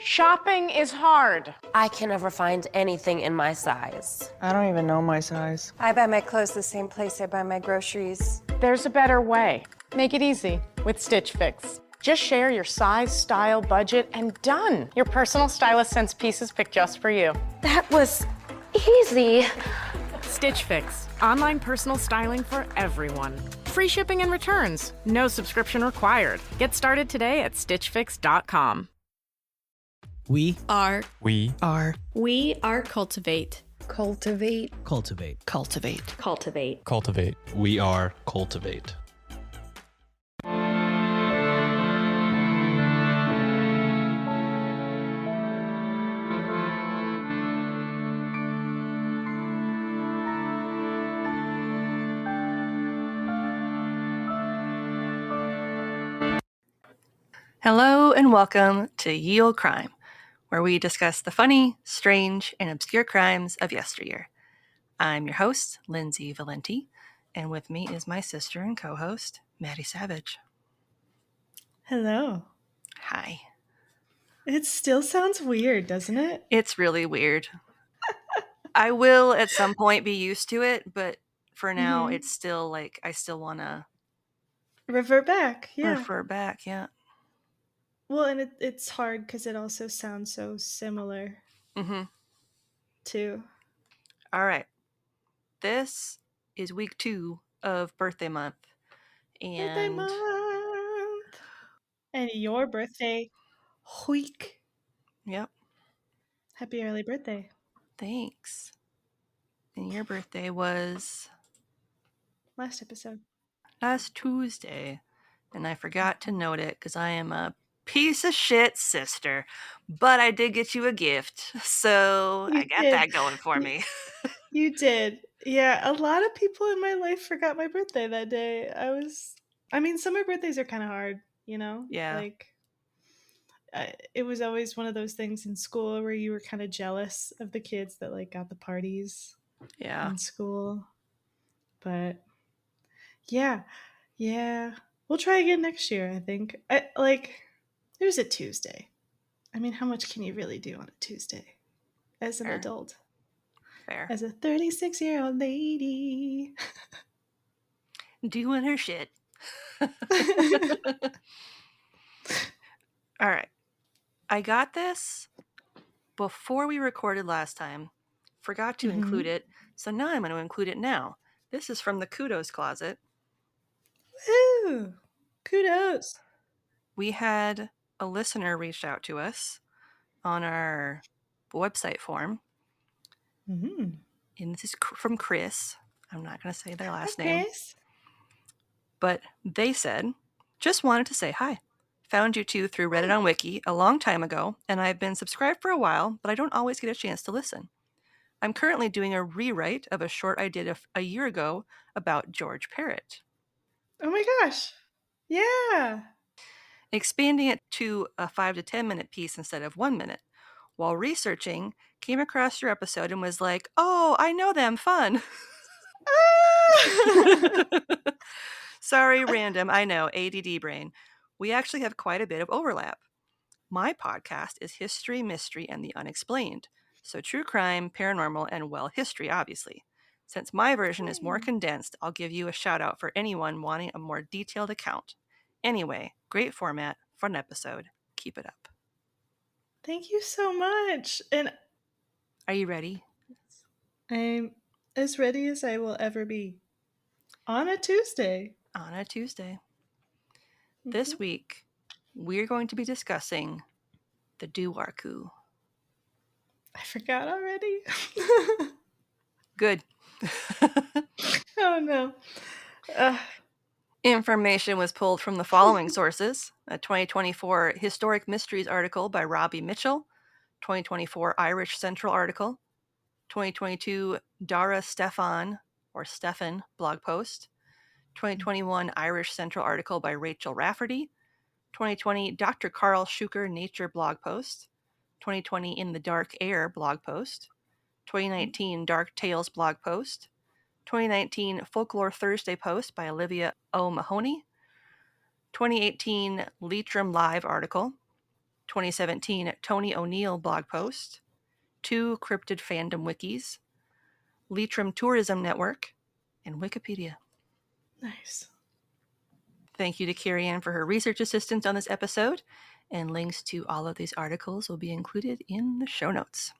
Shopping is hard. I can never find anything in my size. I don't even know my size. I buy my clothes the same place I buy my groceries. There's a better way. Make it easy with Stitch Fix. Just share your size, style, budget, and done. Your personal stylist sends pieces picked just for you. That was easy. Stitch Fix. Online personal styling for everyone. Free shipping and returns. No subscription required. Get started today at stitchfix.com. We are cultivate. cultivate. Cultivate. Cultivate. Cultivate. Cultivate. We are cultivate. Hello and welcome to Ye Olde Crime, where we discuss the funny, strange, and obscure crimes of yesteryear. I'm your host, Lindsay Valenti, and with me is my sister and co-host, Maddie Savage. Hello. Hi. It still sounds weird, doesn't it? It's really weird. I will at some point be used to it, but for now, it's still like I still want to revert back. Yeah. Refer back, yeah. Well, and it's hard because it also sounds so similar. Too. All right. This is week 2 of birthday month. And birthday month. And your birthday week. Yep. Happy early birthday. Thanks. And your birthday was last episode. Last Tuesday. And I forgot to note it because I am a piece of shit sister. But I did get you a gift. So I got that going for me. You did. Yeah, a lot of people in my life forgot my birthday that day. Summer birthdays are kind of hard, you know? Yeah. Like, it was always one of those things in school where you were kind of jealous of the kids that, like, got the parties in school. But, yeah. We'll try again next year, I think. It was a Tuesday. I mean, how much can you really do on a Tuesday as an adult? Fair. As a 36-year-old lady. Doing her shit. All right. I got this before we recorded last time. Forgot to include it. So now I'm going to include it now. This is from the Kudos Closet. Woo! Kudos. We had a listener reach out to us on our website form. And this is from Chris. I'm not going to say their last name. Chris. But they said, just wanted to say hi. Found you two through Reddit on Wiki a long time ago, and I've been subscribed for a while, but I don't always get a chance to listen. I'm currently doing a rewrite of a short I did a year ago about George Parrott. Oh my gosh. Yeah. Expanding it to a 5 to 10 minute piece instead of 1 minute. While researching, came across your episode and was like, oh, I know them, fun. Sorry, random, I know, ADD brain. We actually have quite a bit of overlap. My podcast is History, Mystery, and the Unexplained. So true crime, paranormal, and, well, history, obviously. Since my version is more condensed, I'll give you a shout out for anyone wanting a more detailed account. Anyway, great format, fun episode. Keep it up. Thank you so much. And are you ready? I'm as ready as I will ever be. On a Tuesday. This week, we're going to be discussing the Dobhar-chu. I forgot already. Good. Oh, no. Information was pulled from the following sources: a 2024 Historic Mysteries article by Robbie Mitchell, 2024 Irish Central article, 2022 Dara Stefan blog post, 2021 Irish Central article by Rachel Rafferty, 2020 Dr. Carl Schuker Nature blog post, 2020 In the Dark Air blog post, 2019 Dark Tales blog post, 2019 Folklore Thursday post by Olivia O. Mahoney, 2018 Leitrim Live article, 2017 Tony O'Neill blog post, 2 cryptid fandom wikis, Leitrim Tourism Network, and Wikipedia. Nice. Thank you to Carrie Ann for her research assistance on this episode, and links to all of these articles will be included in the show notes.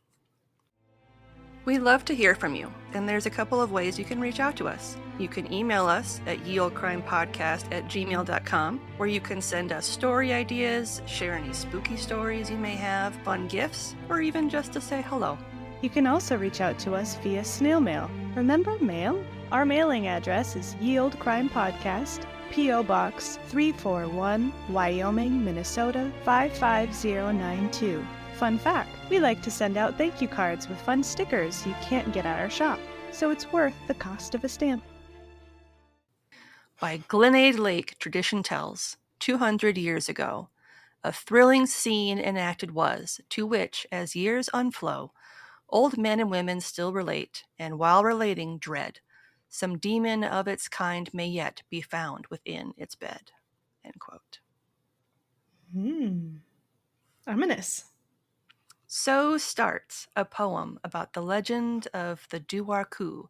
We love to hear from you, and there's a couple of ways you can reach out to us. You can email us at yeoldecrimepodcast@gmail.com, where you can send us story ideas, share any spooky stories you may have, fun gifts, or even just to say hello. You can also reach out to us via snail mail. Remember mail? Our mailing address is Ye Olde Crime Podcast, P.O. Box 341, Wyoming, Minnesota 55092. Fun fact, we like to send out thank you cards with fun stickers you can't get at our shop, so it's worth the cost of a stamp. By Glenade Lake, tradition tells, 200 years ago, a thrilling scene enacted was, to which, as years unflow, old men and women still relate, and while relating, dread. Some demon of its kind may yet be found within its bed. End quote. Ominous. So starts a poem about the legend of the Dobhar-chu,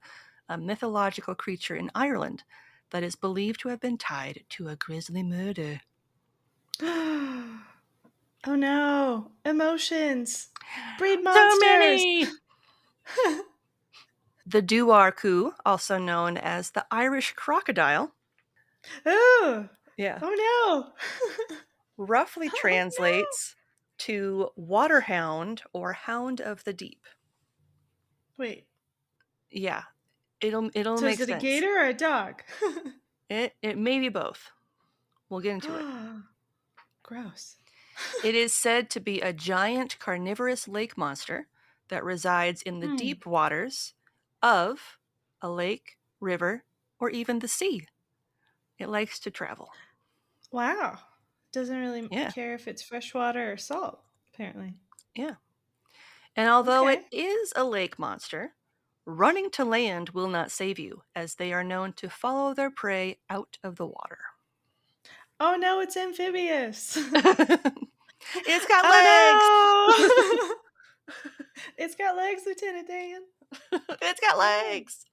a mythological creature in Ireland that is believed to have been tied to a grisly murder. Oh no. Emotions. Breed monsters. So many! The Dobhar-chu, also known as the Irish crocodile. Oh. Yeah. Oh no. Roughly translates to waterhound or hound of the deep. Wait. Yeah. It'll make sense. So is it a gator or a dog? It may be both. We'll get into it. Gross. It is said to be a giant carnivorous lake monster that resides in the deep waters of a lake, river, or even the sea. It likes to travel. Wow. Doesn't really care if it's freshwater or salt, apparently. Yeah. And although it is a lake monster, running to land will not save you, as they are known to follow their prey out of the water. Oh no, it's amphibious. It's got legs. No! It's got legs, Lieutenant Dan. It's got legs.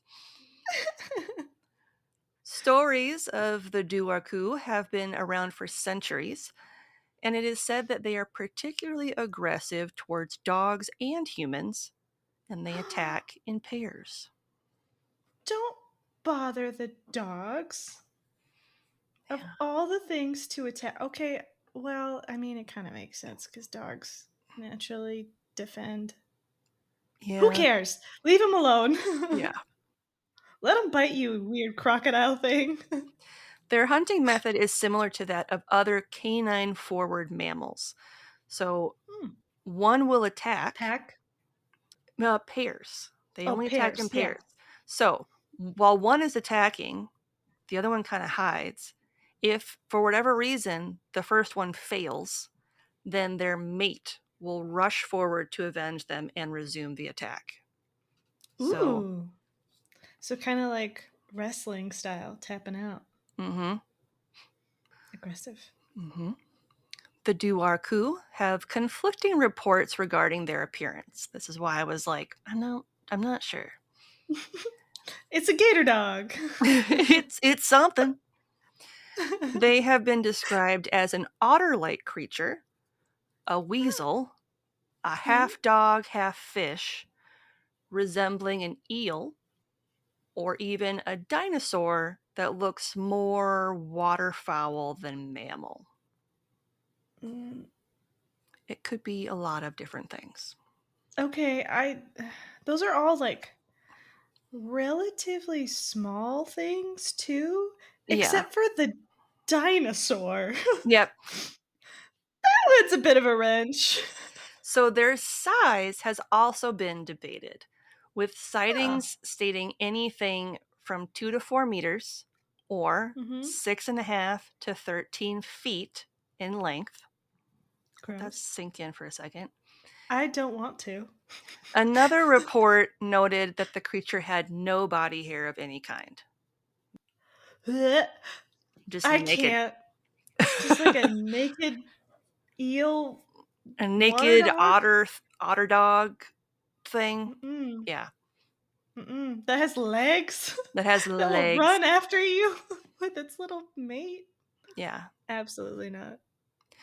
Stories of the Dobhar-chu have been around for centuries, and it is said that they are particularly aggressive towards dogs and humans, and they attack in pairs. Don't bother the dogs. Of all the things to attack. Okay, well, I mean, it kind of makes sense because dogs naturally defend. Yeah. Who cares? Leave them alone. Yeah. Let them bite you, weird crocodile thing. Their hunting method is similar to that of other canine-forward mammals. So one will attack. Pairs. They only attack in pairs. Yeah. So while one is attacking, the other one kind of hides. If, for whatever reason, the first one fails, then their mate will rush forward to avenge them and resume the attack. Ooh. So kind of like wrestling style, tapping out. Mm-hmm. Aggressive. Mm-hmm. The Dobhar-chu have conflicting reports regarding their appearance. This is why I was like, I'm not sure. It's a gator dog. it's something. They have been described as an otter-like creature, a weasel, a half dog, half fish, resembling an eel, or even a dinosaur that looks more waterfowl than mammal. It could be a lot of different things. Okay, those are all like relatively small things too, except for the dinosaur. Yep. That one's a bit of a wrench. So their size has also been debated, with sightings stating anything from 2 to 4 meters or 6.5 to 13 feet in length. Gross. Let's sink in for a second. I don't want to. Another report noted that the creature had no body hair of any kind. Just I naked. can't. Just like a naked eel A naked dog? otter dog thing. Mm-mm. Yeah. Mm-mm. That has legs? That has That will legs. run after you with its little mate? Yeah. Absolutely not.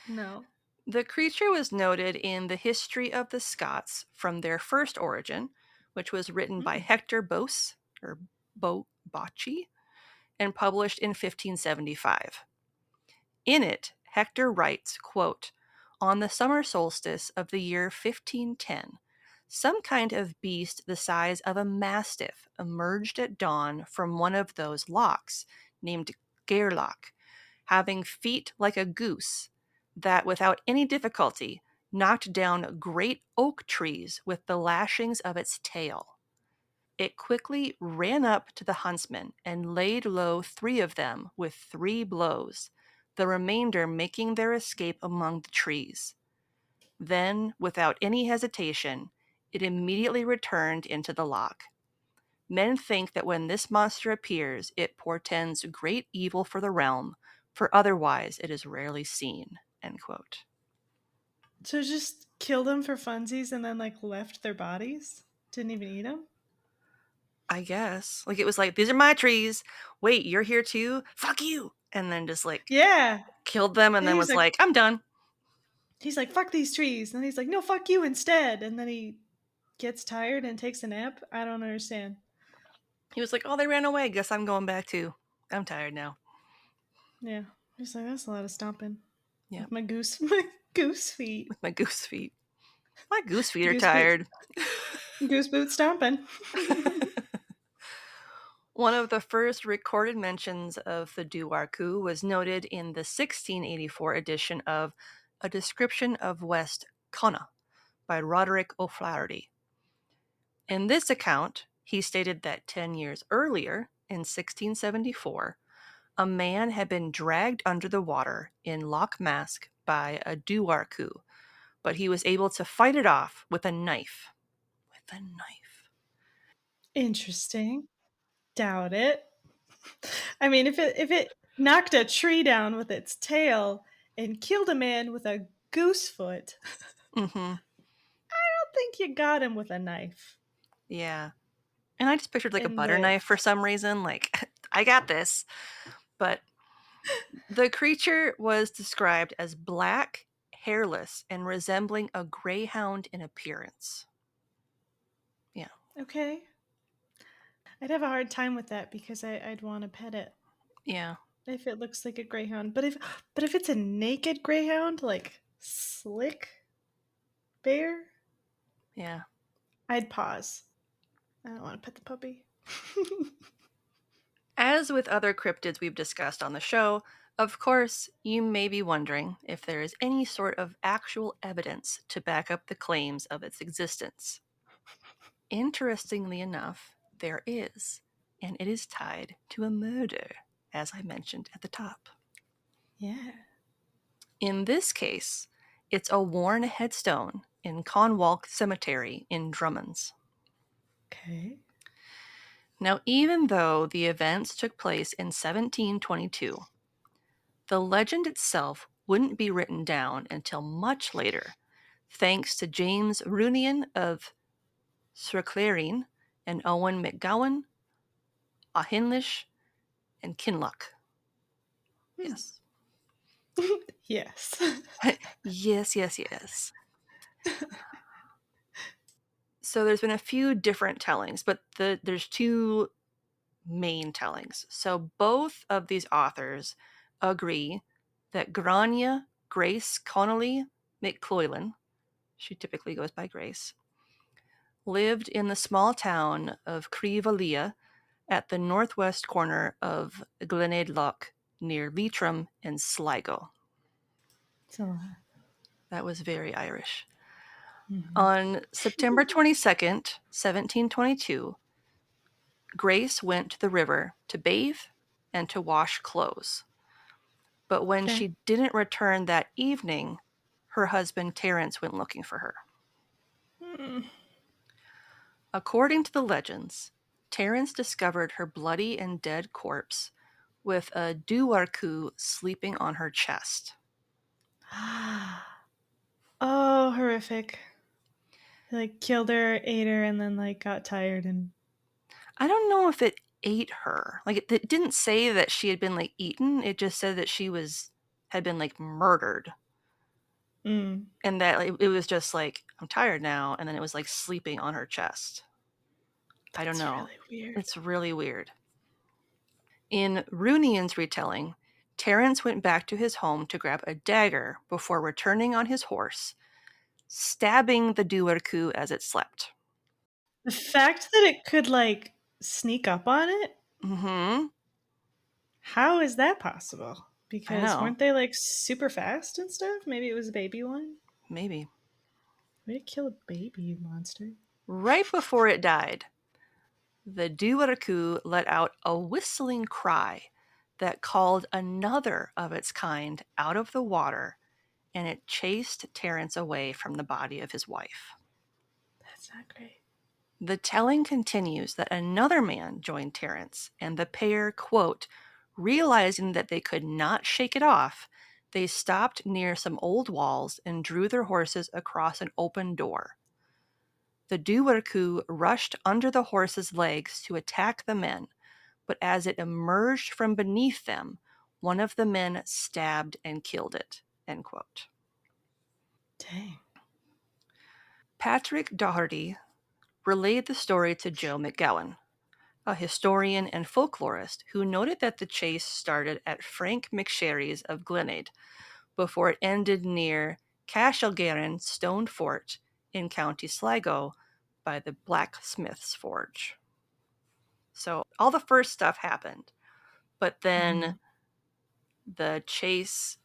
No. The creature was noted in the History of the Scots from their first origin, which was written by Hector Bose, or Bocci, and published in 1575. In it, Hector writes, quote, "On the summer solstice of the year 1510, some kind of beast the size of a mastiff emerged at dawn from one of those lochs, named Gairloch, having feet like a goose, that without any difficulty knocked down great oak trees with the lashings of its tail. It quickly ran up to the huntsmen and laid low 3 of them with 3 blows, the remainder making their escape among the trees. Then, without any hesitation, it immediately returned into the loch. Men think that when this monster appears, it portends great evil for the realm, for otherwise it is rarely seen." End quote. So just killed them for funsies and then like left their bodies? Didn't even eat them? I guess. Like, it was like, "These are my trees. Wait, you're here too? Fuck you!" And then just like killed them and then was like, "I'm done." He's like, "Fuck these trees." And then he's like, "No, fuck you instead." And then he gets tired and takes a nap. I don't understand. He was like, "Oh, they ran away. Guess I'm going back too. I'm tired now." Yeah. He's like, "That's a lot of stomping." Yeah. With my goose feet. With my goose feet. My goose feet are Goose tired. Goose boot stomping. One of the first recorded mentions of the Dobhar-chu was noted in the 1684 edition of A Description of West Connaught by Roderick O'Flaherty. In this account, he stated that 10 years earlier, in 1674, a man had been dragged under the water in Loch Mask by a Dobhar-chu, but he was able to fight it off with a knife. With a knife. Interesting. Doubt it. I mean, if it knocked a tree down with its tail and killed a man with a goose foot, Mm-hmm. I don't think you got him with a knife. Yeah. And I just pictured like a And butter knife for some reason. Like, I got this. But the creature was described as black, hairless, and resembling a greyhound in appearance. Yeah. Okay. I'd have a hard time with that because I'd want to pet it. Yeah. If it looks like a greyhound. But if it's a naked greyhound, like Slick Bear, Yeah. I'd pause. I don't want to pet the puppy. As with other cryptids we've discussed on the show, of course, you may be wondering if there is any sort of actual evidence to back up the claims of its existence. Interestingly enough, there is, and it is tied to a murder, as I mentioned at the top. Yeah. In this case, it's a worn headstone in Conwalk Cemetery in Drummonds. Okay. Now, even though the events took place in 1722, the legend itself wouldn't be written down until much later, thanks to James Runian of Sraclaireen and Owen McGowan, Auchinleach, and Kinloch. Yes. Yes. Yes. So there's been a few different tellings, but there's 2 main tellings. So both of these authors agree that Grania Grace Connolly McCloylan, she typically goes by Grace, lived in the small town of Creevalia at the northwest corner of Glenaidloch near Leitrim and Sligo. That was very Irish. Mm-hmm. On September 22nd, 1722, Grace went to the river to bathe and to wash clothes. But when she didn't return that evening, her husband Terence went looking for her. According to the legends, Terence discovered her bloody and dead corpse with a Dobhar-chu sleeping on her chest. Oh, horrific. He, like, killed her, ate her, and then, like, got tired and... I don't know if it ate her. Like, it didn't say that she had been, like, eaten. It just said that she had been, like, murdered. Mm. And that it was just like, I'm tired now, and then it was like sleeping on her chest. I don't know. Really weird. It's really weird. In Runian's retelling, Terence went back to his home to grab a dagger before returning on his horse, stabbing the Dobhar-chu as it slept. The fact that it could, like, sneak up on it? Mm-hmm. How is that possible? Because know. weren't they, like, super fast and stuff? Maybe it was a baby one? Maybe. Way to kill a baby monster. Right before it died, the Dobhar-chu let out a whistling cry that called another of its kind out of the water, and it chased Terence away from the body of his wife. That's not great. The telling continues that another man joined Terence, and the pair, quote, realizing that they could not shake it off, they stopped near some old walls and drew their horses across an open door. The Dobhar-chu rushed under the horse's legs to attack the men, but as it emerged from beneath them, one of the men stabbed and killed it, end quote. Dang. Patrick Doherty relayed the story to Joe McGowan, a historian and folklorist who noted that the chase started at Frank McSherry's of Glenade before it ended near Cashelgarin Stone Fort in County Sligo by the blacksmith's forge. So all the first stuff happened, but then the chase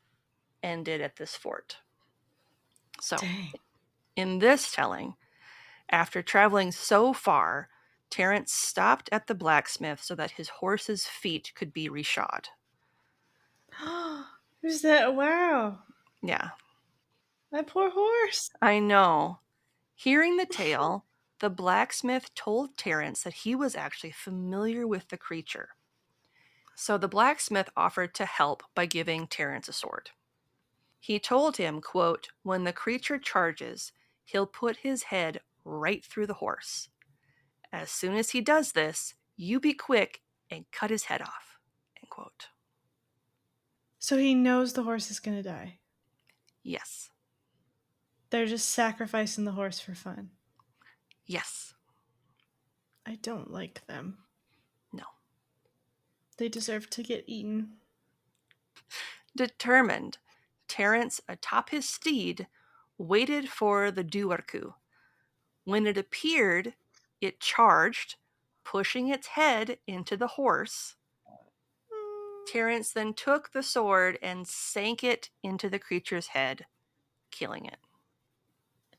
ended at this fort. So Dang. In this telling, after traveling so far, Terence stopped at the blacksmith so that his horse's feet could be reshod. Who's that? Wow. Yeah. My poor horse. I know. Hearing the tale, the blacksmith told Terence that he was actually familiar with the creature. So the blacksmith offered to help by giving Terence a sword. He told him, quote, when the creature charges, he'll put his head right through the horse. As soon as he does this, you be quick and cut his head off, end quote. So he knows the horse is going to die. Yes. They're just sacrificing the horse for fun. Yes. I don't like them. No. They deserve to get eaten. Determined, Terence, atop his steed, waited for the Dobhar-chu. When it appeared, it charged, pushing its head into the horse. Terence then took the sword and sank it into the creature's head, killing it.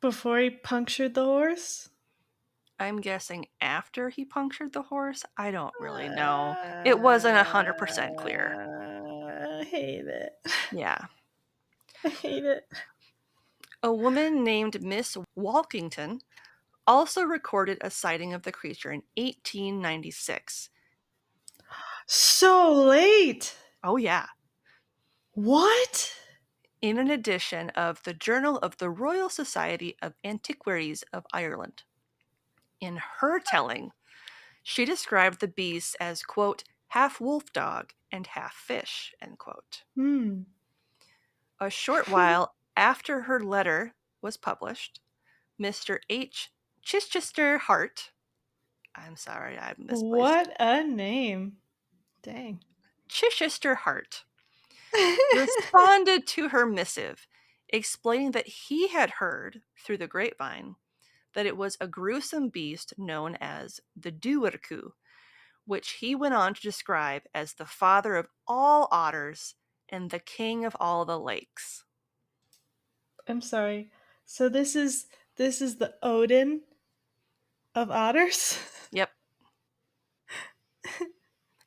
Before he punctured the horse? I'm guessing after he punctured the horse? I don't really know. It wasn't 100% clear. I hate it. Yeah. I hate it. A woman named Miss Walkington also recorded a sighting of the creature in 1896. So late! Oh, yeah. What? In an edition of the Journal of the Royal Society of Antiquaries of Ireland. In her telling, she described the beast as, quote, half wolf dog and half fish, end quote. A short while after her letter was published, Mr. H. Chichester Hart, I'm sorry, I misplaced. What a name. Dang. Chichester Hart responded to her missive, explaining that he had heard through the grapevine that it was a gruesome beast known as the Dobhar-chu, which he went on to describe as the father of all otters and the king of all the lakes. I'm sorry. So this is the Odin of otters? Yep.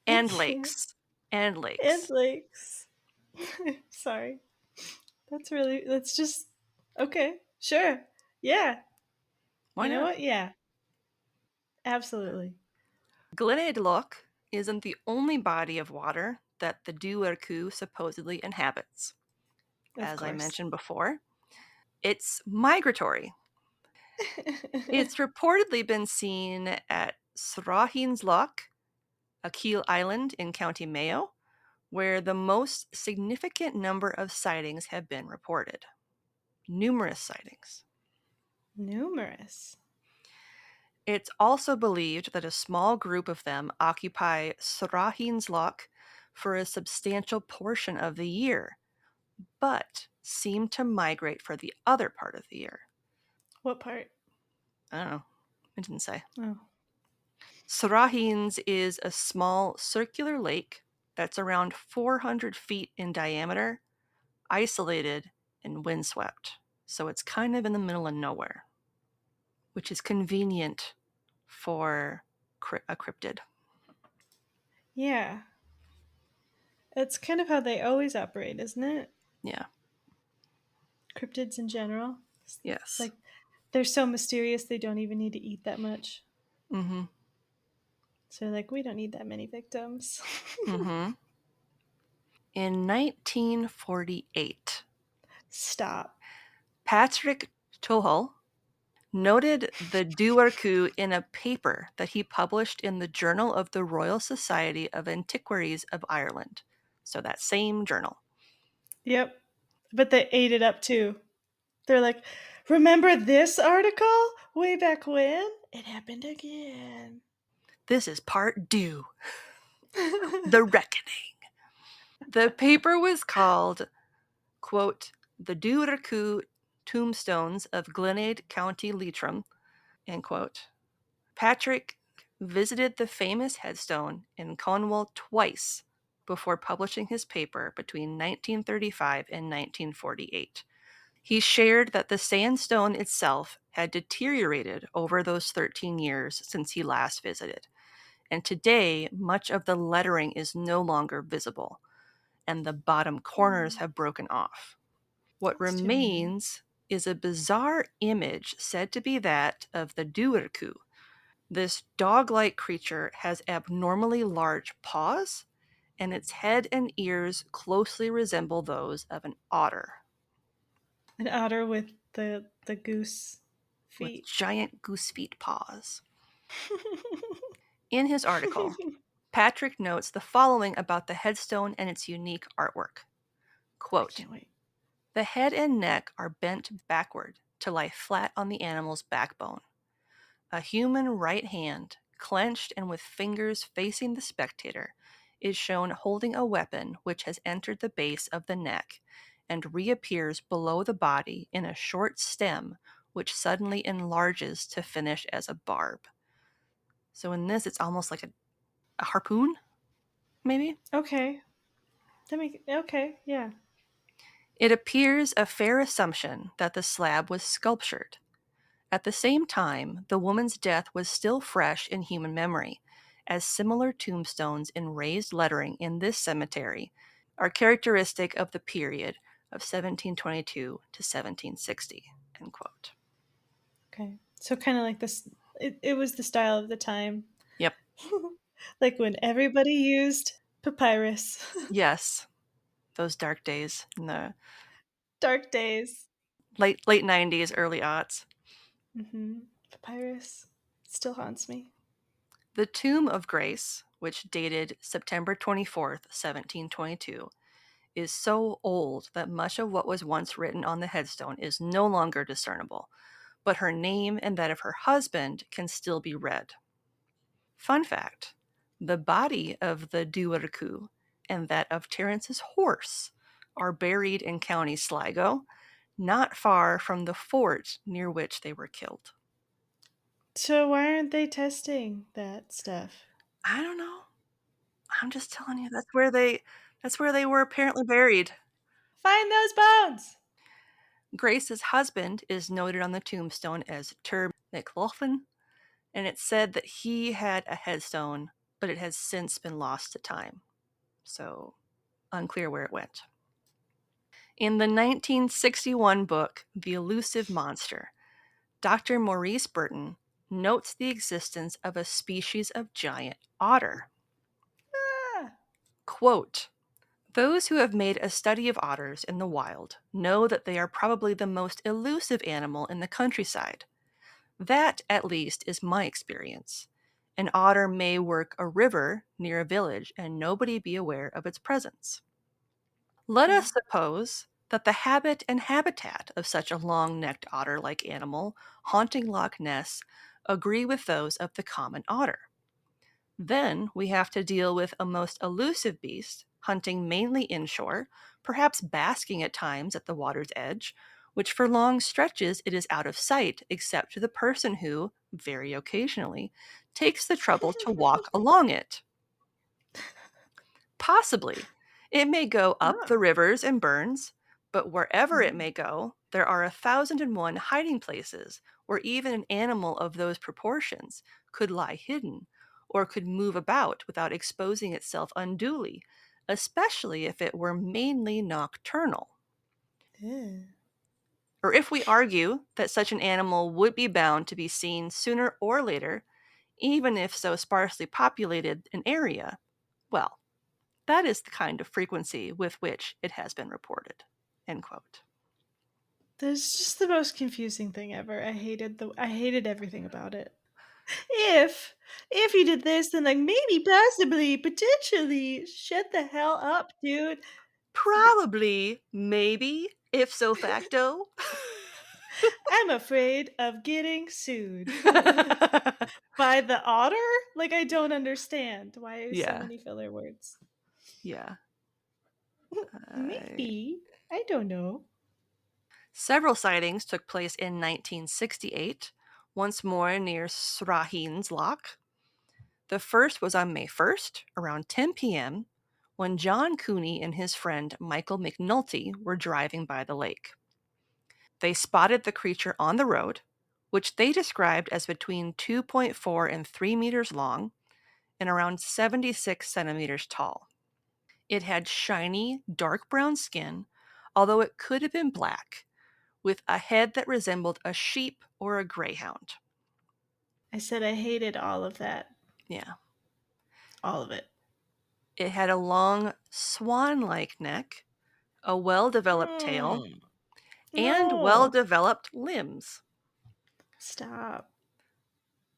And lakes. And lakes. And lakes. Sorry. That's just okay. Sure. Yeah. Why you know not? what? Yeah. Absolutely. Glenade Loch isn't the only body of water that the Dobhar-chu supposedly inhabits. As I mentioned before, It's migratory. It's reportedly been seen at Srahin's Loch, a Keel Island in County Mayo, where the most significant number of sightings have been reported. Numerous sightings. Numerous. It's also believed that a small group of them occupy Srahin's Loch for a substantial portion of the year, but seem to migrate for the other part of the year. What part? I don't know. It didn't say. Oh. Srahin's is a small circular lake that's around 400 feet in diameter, isolated and windswept. So it's kind of in the middle of nowhere, which is convenient for a cryptid. Yeah. It's kind of how they always operate, isn't it? Yeah. Cryptids in general. Yes. Like, they're so mysterious they don't even need to eat that much. Mm-hmm. So like, we don't need that many victims. Mm-hmm. In 1948, Stop. Patrick Tuhl noted the Dobhar-chu in a paper that he published in the Journal of the Royal Society of Antiquaries of Ireland. So that same journal. Yep. But they ate it up too. They're like, remember this article? Way back when? It happened again. This is part 2. The Reckoning. The paper was called, quote, The Dobhar-chu Tombstones of Glenade, County Leitrim, end quote. Patrick visited the famous headstone in Cornwall twice before publishing his paper between 1935 and 1948. He shared that the sandstone itself had deteriorated over those 13 years since he last visited, and today much of the lettering is no longer visible, and the bottom corners have broken off. What remains is a bizarre image said to be that of the Dobhar-chu. This dog-like creature has abnormally large paws, and its head and ears closely resemble those of an otter. An otter with the goose With feet. giant goose feet paws. In his article, Patrick notes the following about the headstone and its unique artwork. Quote, I can't wait. The head and neck are bent backward to lie flat on the animal's backbone. A human right hand, clenched and with fingers facing the spectator, is shown holding a weapon which has entered the base of the neck and reappears below the body in a short stem which suddenly enlarges to finish as a barb. So in this, it's almost like a harpoon, maybe? Okay. Okay, yeah. It appears a fair assumption that the slab was sculptured. At the same time, the woman's death was still fresh in human memory, as similar tombstones in raised lettering in this cemetery are characteristic of the period of 1722 to 1760, end quote. Okay. So kind of like this, it was the style of the time. Yep. Like when everybody used papyrus. Yes. Those dark days in the Dark days. late 90s, early aughts. Mm-hmm. Papyrus still haunts me. The Tomb of Grace, which dated September 24th, 1722, is so old that much of what was once written on the headstone is no longer discernible, but her name and that of her husband can still be read. Fun fact, the body of the Dobhar-chu and that of Terence's horse are buried in County Sligo, not far from the fort near which they were killed. So why aren't they testing that stuff? I don't know. I'm just telling you, that's where they were apparently buried. Find those bones! Grace's husband is noted on the tombstone as Ter McLaughlin, and it's said that he had a headstone, but it has since been lost to time. So, unclear where it went. In the 1961 book, The Elusive Monster, Dr. Maurice Burton notes the existence of a species of giant otter. Ah! Quote, Those who have made a study of otters in the wild know that they are probably the most elusive animal in the countryside. That, at least, is my experience. An otter may work a river near a village and nobody be aware of its presence. Let us suppose that the habit and habitat of such a long-necked otter-like animal haunting Loch Ness agree with those of the common otter. Then we have to deal with a most elusive beast, hunting mainly inshore, perhaps basking at times at the water's edge, which for long stretches it is out of sight except to the person who, very occasionally, takes the trouble to walk along it. Possibly, it may go up the rivers and burns, but wherever it may go, there are 1,001 hiding places where even an animal of those proportions could lie hidden or could move about without exposing itself unduly, especially if it were mainly nocturnal. Or if we argue that such an animal would be bound to be seen sooner or later, even if so sparsely populated an area, well, that is the kind of frequency with which it has been reported. End quote. That's just the most confusing thing ever. I hated everything about it. If you did this, then like maybe, possibly, potentially, shut the hell up, dude. Probably, maybe, if so facto. I'm afraid of getting sued. By the otter? Like, I don't understand. Why so many filler words? Yeah. Maybe. I don't know. Several sightings took place in 1968, once more near Srahin's Loch. The first was on May 1st, around 10 p.m., when John Cooney and his friend Michael McNulty were driving by the lake. They spotted the creature on the road, which they described as between 2.4 and 3 meters long and around 76 centimeters tall. It had shiny, dark brown skin, although it could have been black, with a head that resembled a sheep or a greyhound. I said I hated all of that. Yeah. All of it. It had a long, swan-like neck, a well-developed tail, and well-developed limbs. Stop.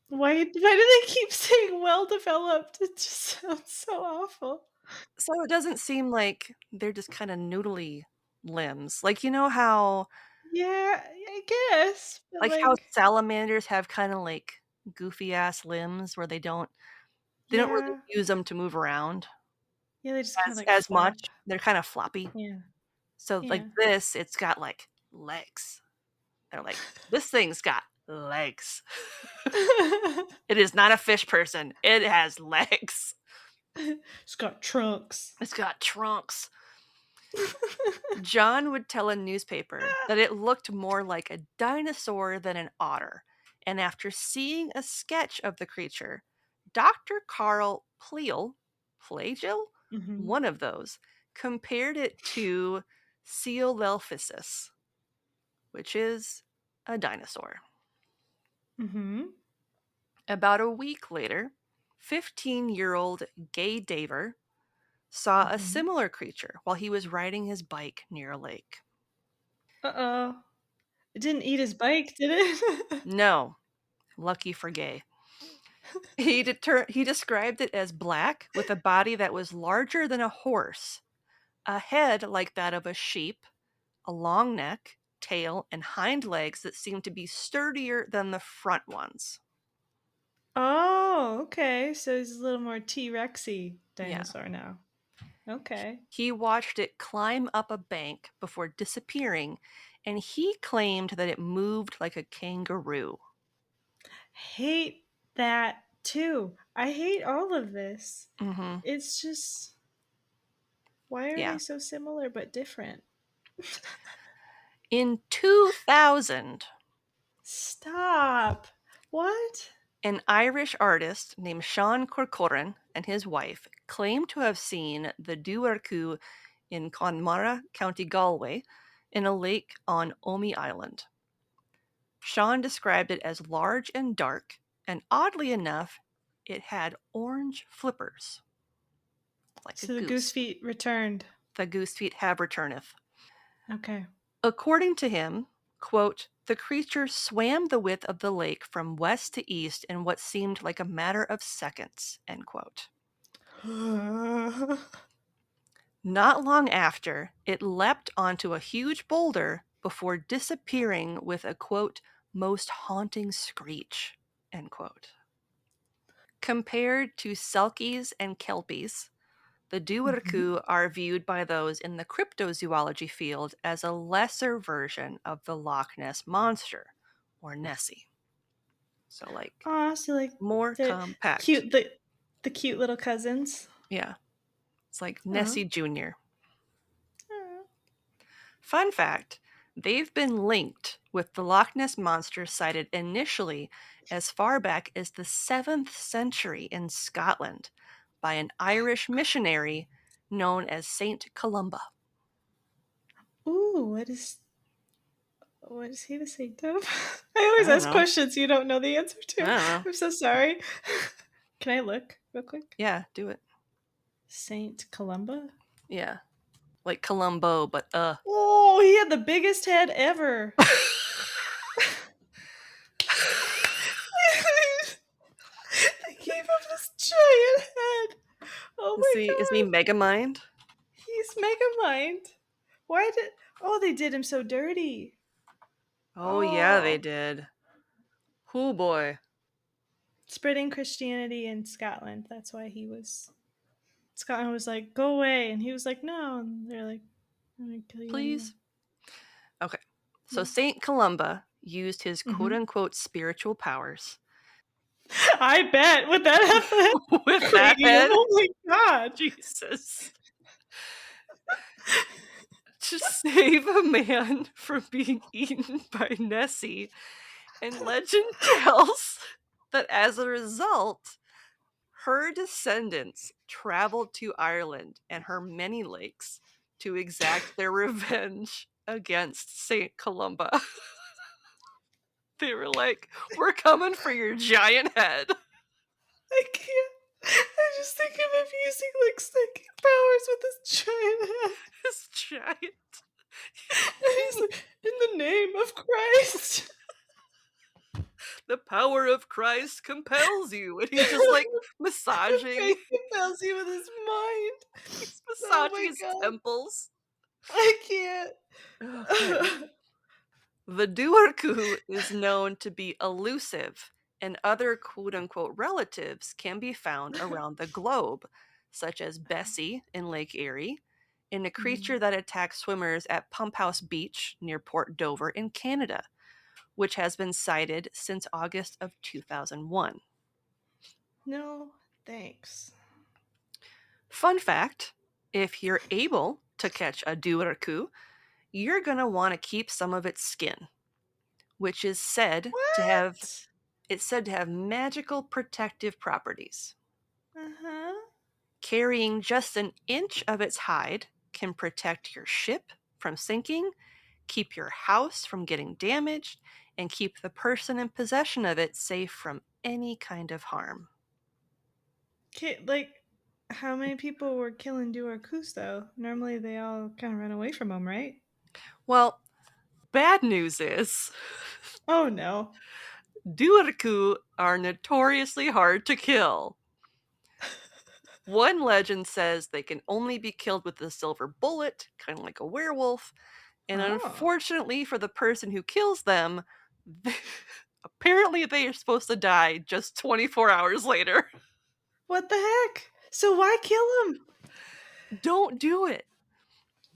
Why do they keep saying well-developed? It just sounds so awful. So it doesn't seem like they're just kind of noodly limbs. Like, you know how... Yeah, I guess. But how salamanders have kind of like goofy-ass limbs where they don't really use them to move around. Yeah, they just kind of like as flop. much. They're kind of floppy. Yeah. So like this, it's got like legs. They're like, this thing's got legs. It is not a fish person. It has legs. It's got trunks. It's got trunks. John would tell a newspaper that it looked more like a dinosaur than an otter. And after seeing a sketch of the creature, Dr. Carl Plagel, one of those, compared it to Coelophysis, which is a dinosaur. About a week later, 15-year-old Gay Daver saw a similar creature while he was riding his bike near a lake. Uh-oh. It didn't eat his bike, did it? No. Lucky for Gay. He described it as black with a body that was larger than a horse, a head like that of a sheep, a long neck, tail, and hind legs that seemed to be sturdier than the front ones. Oh, okay. So he's a little more T-Rexy dinosaur now. Okay. He watched it climb up a bank before disappearing, and he claimed that it moved like a kangaroo. Hate that too. I hate all of this. It's just, why are they so similar but different? In 2000... Stop. What? An Irish artist named Sean Corcoran and his wife claimed to have seen the Dobhar-chu in Connemara, County Galway, in a lake on Omey Island. Sean described it as large and dark, and oddly enough, it had orange flippers. Like so the goose feet returned. the goose feet have returneth. Okay. According to him, quote, the creature swam the width of the lake from west to east in what seemed like a matter of seconds, end quote. Not long after, it leapt onto a huge boulder before disappearing with a, quote, most haunting screech, end quote. Compared to selkies and kelpies, the Dobhar-chu are viewed by those in the cryptozoology field as a lesser version of the Loch Ness Monster, or Nessie. So more compact. Cute, the cute little cousins. Yeah. It's like Nessie Jr. Fun fact, they've been linked with the Loch Ness Monster sighted initially as far back as the 7th century in Scotland by an Irish missionary known as Saint Columba. Ooh, what is he the saint of? I always ask questions you don't know the answer to. I'm so sorry. Can I look real quick? Yeah, do it. Saint Columba? Yeah. Like Columbo, but Oh, he had the biggest head ever. They gave him this giant head. Oh my god. Is he Megamind? He's Megamind. They did him so dirty. Oh, yeah, they did. Oh boy. Spreading Christianity in Scotland. That's why Scotland was like, go away. And he was like, no. And they're like, I'm going to kill you. Please. Anyway. Okay. So Saint Columba used his quote-unquote spiritual powers. I bet. With that head. With that head? Oh my god. Jesus. To save a man from being eaten by Nessie. And legend tells that as a result, her descendants traveled to Ireland and her many lakes to exact their revenge against Saint Columba. They were like, we're coming for your giant head. I can't. I just think of him using like psychic powers with his giant head. His giant. He's like, in the name of Christ. The power of Christ compels you. And he's just like massaging. He compels you with his mind. He's massaging his temples. I can't. Okay. The Dobhar-chu is known to be elusive, and other quote-unquote relatives can be found around the globe, such as Bessie in Lake Erie, and a creature that attacks swimmers at Pump House Beach near Port Dover in Canada, which has been sighted since August of 2001. No, thanks. Fun fact, if you're able to catch a Dobhar-chu, you're going to want to keep some of its skin, which is said to have magical protective properties. Uh-huh. Carrying just an inch of its hide can protect your ship from sinking, keep your house from getting damaged, and keep the person in possession of it safe from any kind of harm. Like, how many people were killing Dobhar-chus, though? Normally they all kind of run away from them, right? Well, bad news is... Oh, no. Dobhar-chu are notoriously hard to kill. One legend says they can only be killed with a silver bullet, kind of like a werewolf. And unfortunately for the person who kills them, apparently they are supposed to die just 24 hours later. What the heck? So why kill them? Don't do it.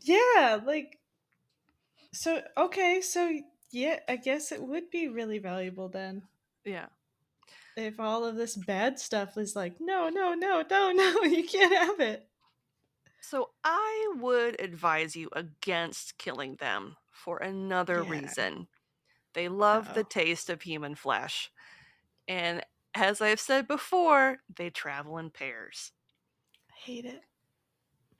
Yeah, like... So, okay, yeah, I guess it would be really valuable then. Yeah. If all of this bad stuff is like, no, you can't have it. So I would advise you against killing them for another reason. They love the taste of human flesh. And as I've said before, they travel in pairs. I hate it.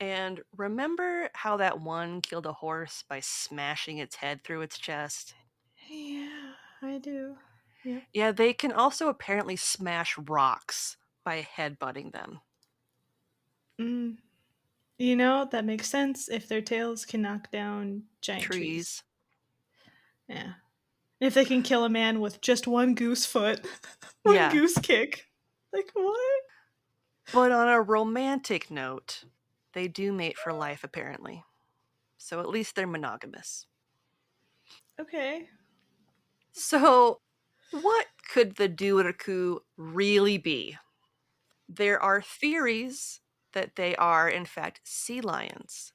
And remember how that one killed a horse by smashing its head through its chest? Yeah, I do. Yep. Yeah, they can also apparently smash rocks by headbutting them. You know, that makes sense if their tails can knock down giant trees. Yeah. If they can kill a man with just one goose foot, one goose kick. Like, what? But on a romantic note, they do mate for life, apparently. So at least they're monogamous. Okay. So, what could the Dobhar-chu really be? There are theories that they are, in fact, sea lions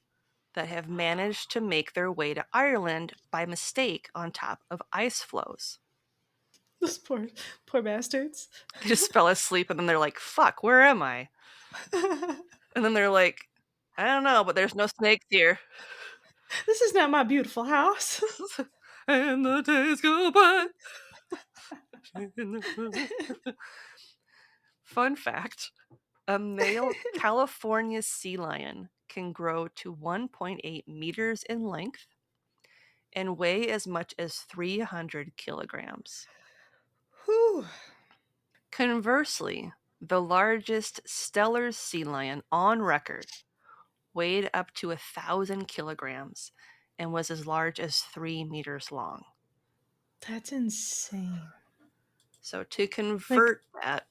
that have managed to make their way to Ireland by mistake on top of ice floes. Those poor bastards. They just fell asleep and then they're like, fuck, where am I? And then they're like, I don't know, but there's no snakes here. This is not my beautiful house. And the days go by. Fun fact, a male California sea lion can grow to 1.8 meters in length and weigh as much as 300 kilograms. Whew. Conversely, the largest Steller sea lion on record weighed up to 1,000 kilograms and was as large as 3 meters long. That's insane. So to convert that...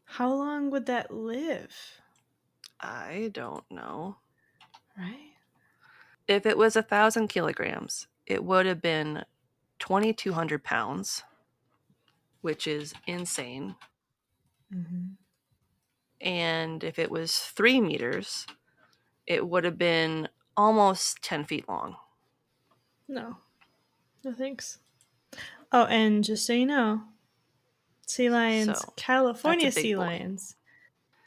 How long would that live? I don't know. Right? If it was 1,000 kilograms, it would have been 2,200 pounds, which is insane. Mm-hmm. And if it was 3 meters, it would have been almost 10 feet long. No thanks. Oh, and just so you know, sea lions, So, California sea boy. lions,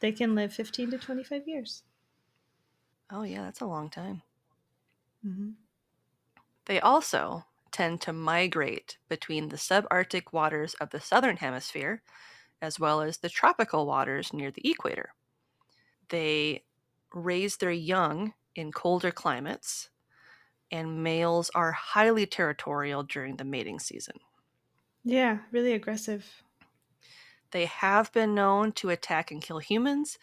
they can live 15 to 25 years. Oh yeah, that's a long time. Mm-hmm. They also tend to migrate between the subarctic waters of the southern hemisphere as well as the tropical waters near the equator. They raise their young in colder climates, and males are highly territorial during the mating season. Yeah, really aggressive. They have been known to attack and kill humans,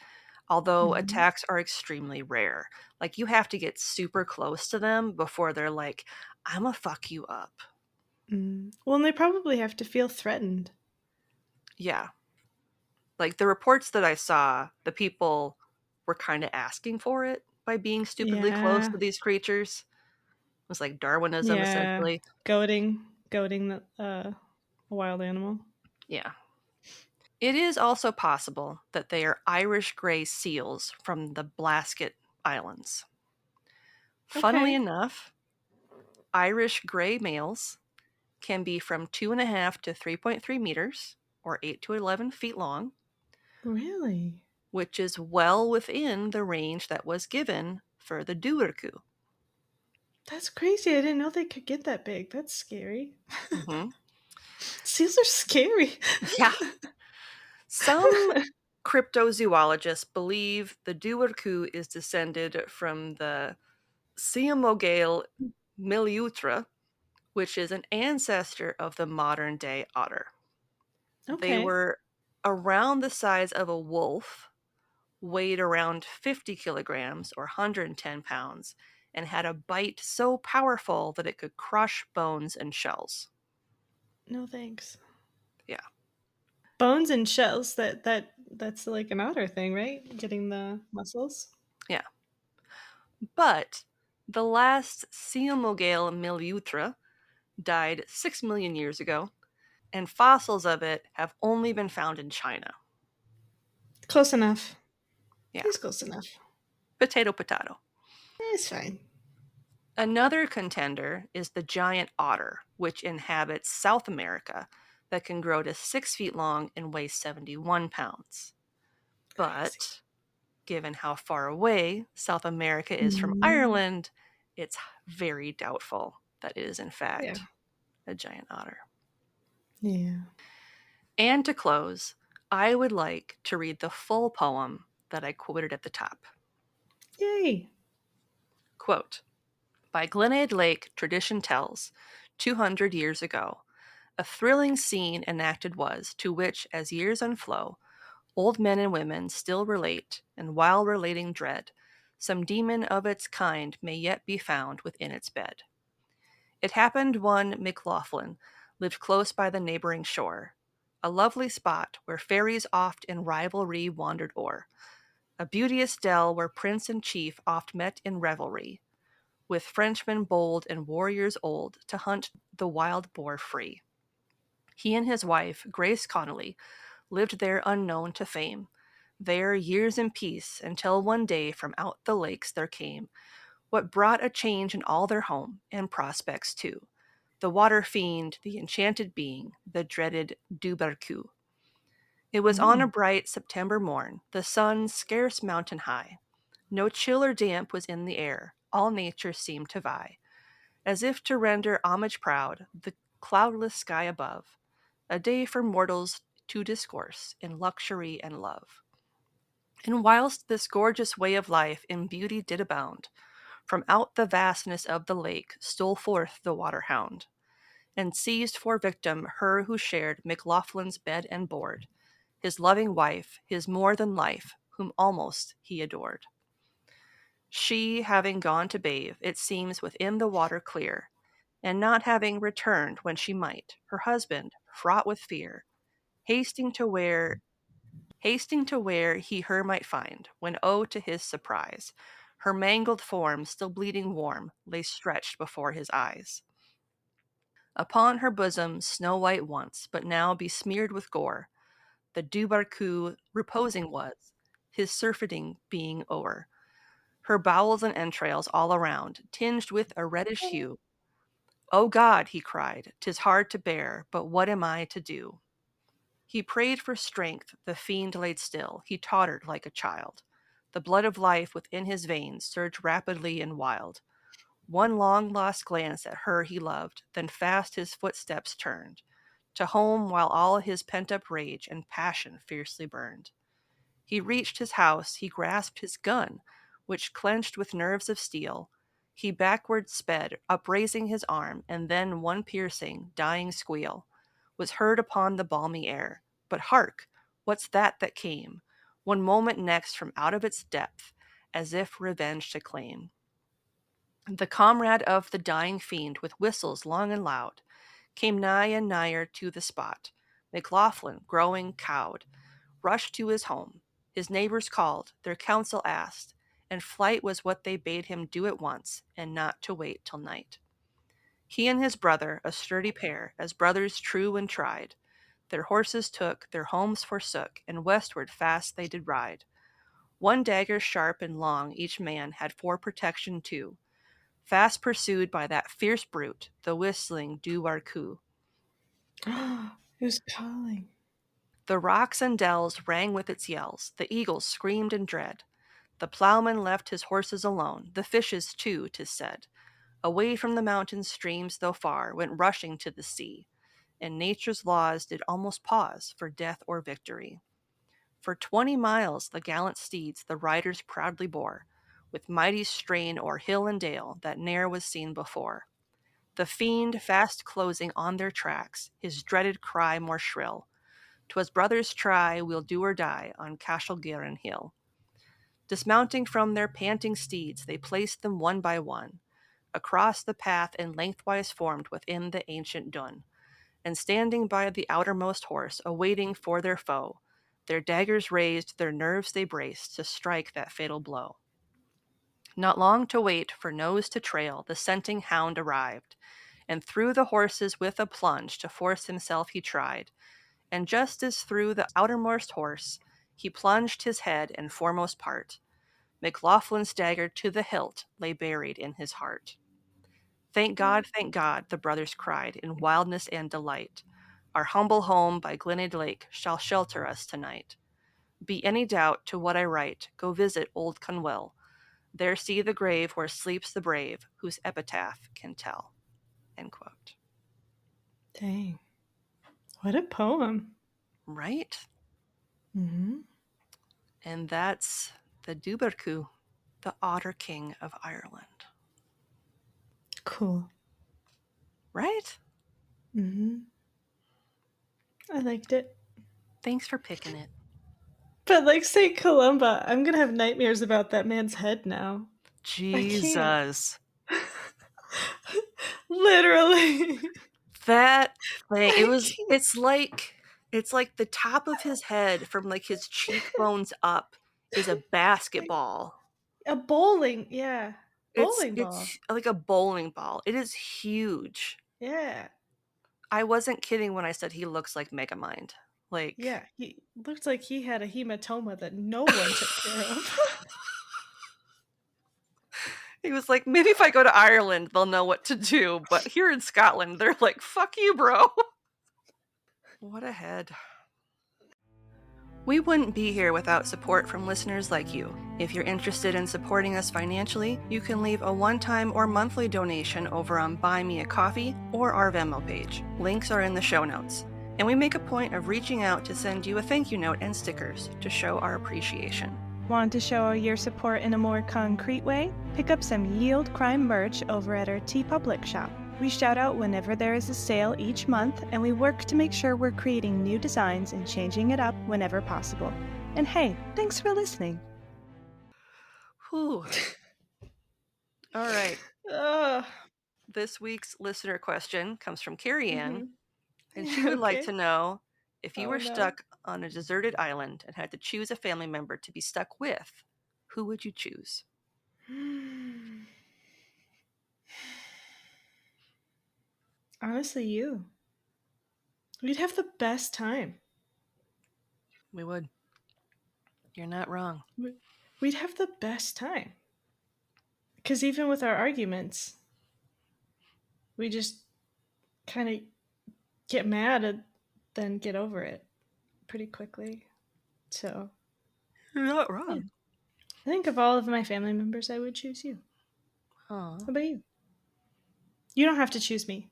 although attacks are extremely rare. Like, you have to get super close to them before they're like, I'm gonna fuck you up. Well, and they probably have to feel threatened. Yeah. Like, the reports that I saw, the people were kind of asking for it by being stupidly close to these creatures. It was like Darwinism, essentially. Goading a wild animal. Yeah. It is also possible that they are Irish gray seals from the Blasket Islands. Funnily enough, Irish gray males can be from 2.5 to 3.3 meters, or 8 to 11 feet long. Really? Which is well within the range that was given for the Dobhar-chu. That's crazy. I didn't know they could get that big. That's scary. Mm-hmm. Seals are scary. Yeah. Some cryptozoologists believe the Dobhar-chu is descended from the Siamogale miliutra, which is an ancestor of the modern-day otter. Okay. They were around the size of a wolf, weighed around 50 kilograms or 110 pounds, and had a bite so powerful that it could crush bones and shells. No thanks. Yeah. Bones and shells, that's like an otter thing, right? Getting the muscles? Yeah. But the last Siamogale miliutra died 6 million years ago, and fossils of it have only been found in China. Close enough. Yeah. It's close enough. Potato, potato. It's fine. Another contender is the giant otter, which inhabits South America, that can grow to 6 feet long and weigh 71 pounds. But given how far away South America is from Ireland, it's very doubtful that it is in fact a giant otter. Yeah. And to close, I would like to read the full poem that I quoted at the top. Yay! Quote, by Glenade Lake, tradition tells, 200 years ago, a thrilling scene enacted was, to which, as years unflow, old men and women still relate, and while relating dread, Some demon of its kind may yet be found within its bed. It happened one McLaughlin lived close by the neighboring shore, a lovely spot where fairies oft in rivalry wandered o'er, a beauteous dell where prince and chief oft met in revelry, with Frenchmen bold and warriors old to hunt the wild boar free. He and his wife, Grace Connolly, lived there unknown to fame, there years in peace, until one day from out the lakes there came what brought a change in all their home and prospects too. The water fiend, the enchanted being, the dreaded Dobhar-chu. It was on a bright September morn, the sun scarce mountain high. No chill or damp was in the air, all nature seemed to vie, as if to render homage proud, the cloudless sky above, a day for mortals to discourse in luxury and love. And whilst this gorgeous way of life in beauty did abound, from out the vastness of the lake stole forth the water-hound, and seized for victim her who shared McLaughlin's bed and board, his loving wife, his more than life, whom almost he adored. She, having gone to bathe, it seems within the water clear, and not having returned when she might, her husband, fraught with fear, hasting to where he her might find, when to his surprise, her mangled form, still bleeding warm, lay stretched before his eyes. Upon her bosom, snow white once, but now besmeared with gore, the Dobhar-chu reposing was, his surfeiting being o'er. Her bowels and entrails all around, tinged with a reddish hue. "O God," he cried, "'tis hard to bear, but what am I to do?" He prayed for strength, the fiend laid still, he tottered like a child. The blood of life within his veins surged rapidly and wild. One long-lost glance at her he loved, then fast his footsteps turned, to home while all his pent-up rage and passion fiercely burned. He reached his house, he grasped his gun, which clenched with nerves of steel. He backward sped, upraising his arm, and then one piercing, dying squeal was heard upon the balmy air. But hark! What's that came? One moment next from out of its depth, as if revenge to claim. The comrade of the dying fiend, with whistles long and loud, came nigh and nigher to the spot. McLaughlin, growing cowed, rushed to his home. His neighbors called, their counsel asked, and flight was what they bade him do at once, and not to wait till night. He and his brother, a sturdy pair, as brothers true and tried, their horses took, their homes forsook, and westward fast they did ride. One dagger sharp and long each man had for protection too, fast pursued by that fierce brute, the whistling Dobhar-chu. Who's calling? The rocks and dells rang with its yells, the eagles screamed in dread. The ploughman left his horses alone, the fishes too, 'tis said, away from the mountain streams though far, went rushing to the sea, and nature's laws did almost pause for death or victory. For 20 miles the gallant steeds the riders proudly bore, with mighty strain o'er hill and dale that ne'er was seen before. The fiend fast closing on their tracks, his dreaded cry more shrill, "'Twas brothers try, we'll do or die on Cashel-Guerin hill." Dismounting from their panting steeds, they placed them one by one across the path and lengthwise formed within the ancient dun, and standing by the outermost horse, awaiting for their foe, their daggers raised, their nerves they braced to strike that fatal blow. Not long to wait, for nose to trail, the scenting hound arrived, and through the horses with a plunge to force himself he tried, and just as through the outermost horse he plunged his head and foremost part, McLaughlin's dagger to the hilt lay buried in his heart. Thank God, the brothers cried in wildness and delight. Our humble home by Glenade Lake shall shelter us tonight. Be any doubt to what I write, go visit old Conwell. There see the grave where sleeps the brave, whose epitaph can tell. End quote. Dang. What a poem. Right? Mm-hmm. And that's the Dobhar-chu, the Otter King of Ireland. Cool. Right? Mm-hmm. I liked it. Thanks for picking it. But like St. Columba, I'm gonna have nightmares about that man's head now. Jesus. Literally. That thing, it's like the top of his head from like his cheekbones up is a basketball. A bowling, yeah. Bowling ball. It's like a bowling ball. It is huge. Yeah. I wasn't kidding when I said he looks like Megamind. Like, yeah, he looked like he had a hematoma that no one took care of. He was like, maybe if I go to Ireland, they'll know what to do. But here in Scotland, they're like, fuck you, bro. What a head. We wouldn't be here without support from listeners like you. If you're interested in supporting us financially, you can leave a one-time or monthly donation over on Buy Me a Coffee or our Venmo page. Links are in the show notes. And we make a point of reaching out to send you a thank you note and stickers to show our appreciation. Want to show your support in a more concrete way? Pick up some Yield Crime merch over at our TeePublic shop. We shout out whenever there is a sale each month, and we work to make sure we're creating new designs and changing it up whenever possible. And hey, thanks for listening. Whew. All right. This week's listener question comes from Carrie Ann, and she would like to know, if you were stuck on a deserted island and had to choose a family member to be stuck with, who would you choose? Honestly, you. We'd have the best time. We would. You're not wrong. We'd have the best time. Because even with our arguments, we just kind of get mad and then get over it pretty quickly. So, you're not wrong. Yeah. I think of all of my family members, I would choose you. Aww. How about you? You don't have to choose me.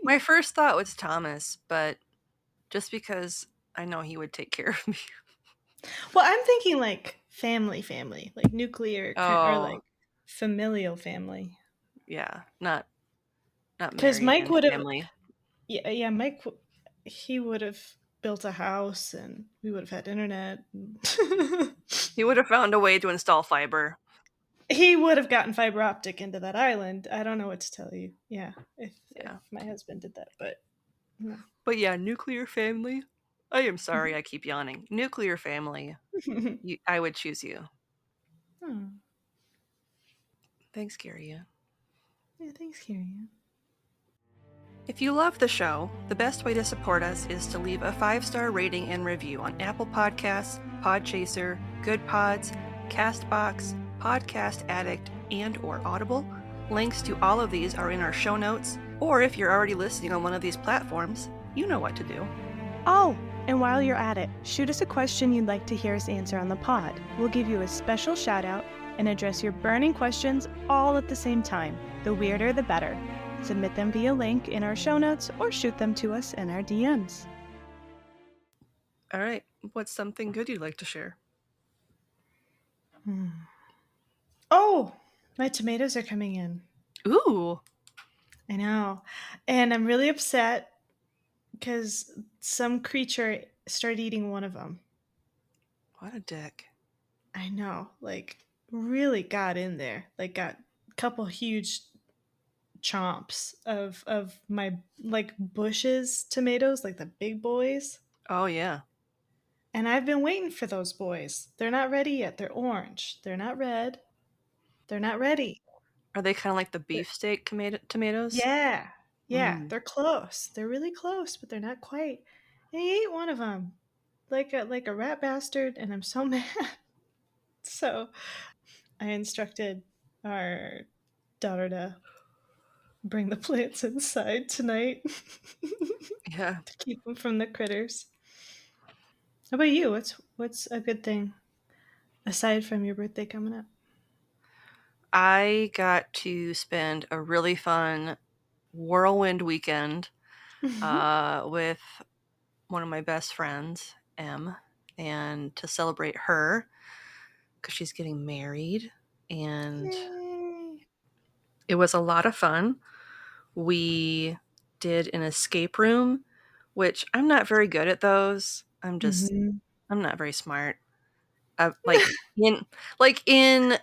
My first thought was Thomas, but just because I know he would take care of me. Well, I'm thinking like family, like nuclear or like familial family. Yeah, not because Mike would have. Family. Yeah, Mike. He would have built a house, and we would have had internet. He would have found a way to install fiber. He would have gotten fiber optic into that island. I don't know what to tell you. Yeah, if my husband did that, but no. But yeah, nuclear family. I am sorry, I keep yawning. Nuclear family. I would choose you. Oh. Thanks, Carrie. Yeah, thanks, Carrie. If you love the show, the best way to support us is to leave a 5-star rating and review on Apple Podcasts, Podchaser, Good Pods, CastBox, Podcast Addict, and or Audible. Links to all of these are in our show notes, or if you're already listening on one of these platforms, you know what to do. Oh, and while you're at it, shoot us a question you'd like to hear us answer on the pod. We'll give you a special shout out and address your burning questions all at the same time. The weirder, the better. Submit them via link in our show notes or shoot them to us in our DMs. All right, what's something good you'd like to share? Oh, my tomatoes are coming in. Ooh. I know. And I'm really upset because some creature started eating one of them. What a dick. I know. Like, really got in there. Like, got a couple huge chomps of my, like, Bush's tomatoes, like the big boys. Oh, yeah. And I've been waiting for those boys. They're not ready yet. They're orange. They're not red. They're not ready. Are they kind of like the beefsteak tomatoes? Yeah. Yeah, They're close. They're really close, but they're not quite. And he ate one of them like a rat bastard, and I'm so mad. So I instructed our daughter to bring the plants inside tonight. Yeah. To keep them from the critters. How about you? What's a good thing aside from your birthday coming up? I got to spend a really fun whirlwind weekend with one of my best friends, Em, and to celebrate her because she's getting married, and it was a lot of fun. We did an escape room, which I'm not very good at those. I'm just I'm not very smart. Like in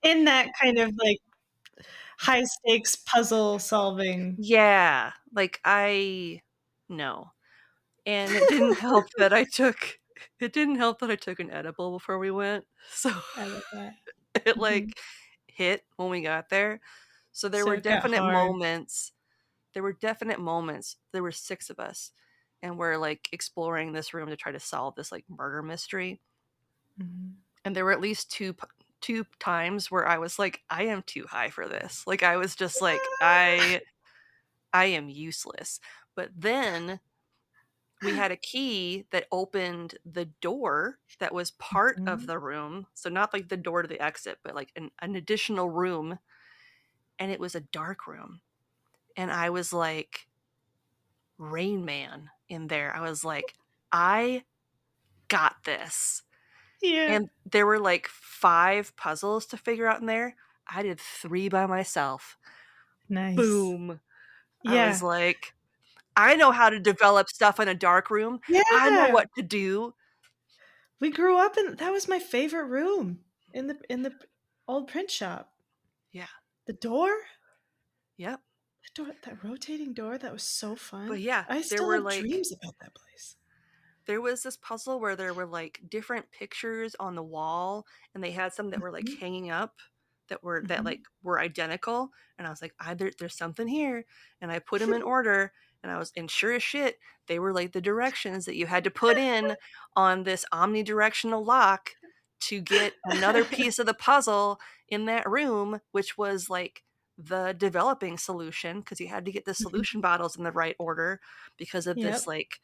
that kind of like high stakes puzzle solving. Yeah, like no. And it didn't help that I took an edible before we went. So I love that. it like hit when we got there. So there were it got definite hard. moments. There were 6 of us, and we're like exploring this room to try to solve this like murder mystery. And there were at least two times where I was like, I am too high for this. Like I was just like, I am useless. But then we had a key that opened the door that was part of the room. So not like the door to the exit, but like an additional room. And it was a dark room. And I was like, Rain Man in there. I was like, I got this. Yeah. And there were like 5 puzzles to figure out in there. I did 3 by myself. Nice. Boom. Yeah. I was like, I know how to develop stuff in a dark room. Yeah. I know what to do. We grew up in that was my favorite room in the old print shop. Yeah. The door? Yep. That rotating door, that was so fun. But yeah, I still have dreams about that place. There was this puzzle where there were like different pictures on the wall, and they had some that were like hanging up that were were identical, and I was like, there's something here, and I put them in order, and sure as shit, they were like the directions that you had to put in on this omnidirectional lock to get another piece of the puzzle in that room, which was like the developing solution, because you had to get the solution bottles in the right order because of this like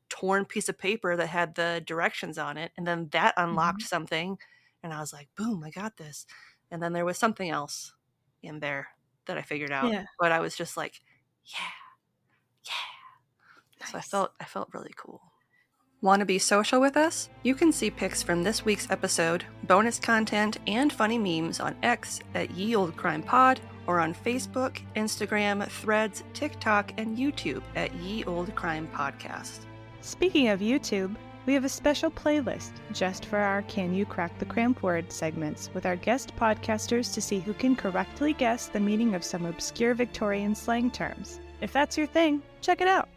torn piece of paper that had the directions on it, and then that unlocked something, and I was like, boom, I got this. And then there was something else in there that I figured out, but I was just like, yeah. Nice. So I felt really cool. Want to be social with us? You can see pics from this week's episode, bonus content, and funny memes on X at Ye Olde Crime Pod, or on Facebook, Instagram, Threads, TikTok, and YouTube at Ye Olde Crime Podcast. Speaking of YouTube, we have a special playlist just for our Can You Crack the Cramp Word segments with our guest podcasters to see who can correctly guess the meaning of some obscure Victorian slang terms. If that's your thing, check it out.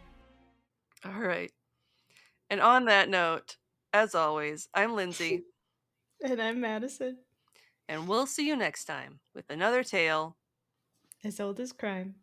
All right. And on that note, as always, I'm Lindsay. And I'm Madison. And we'll see you next time with another tale as old as crime.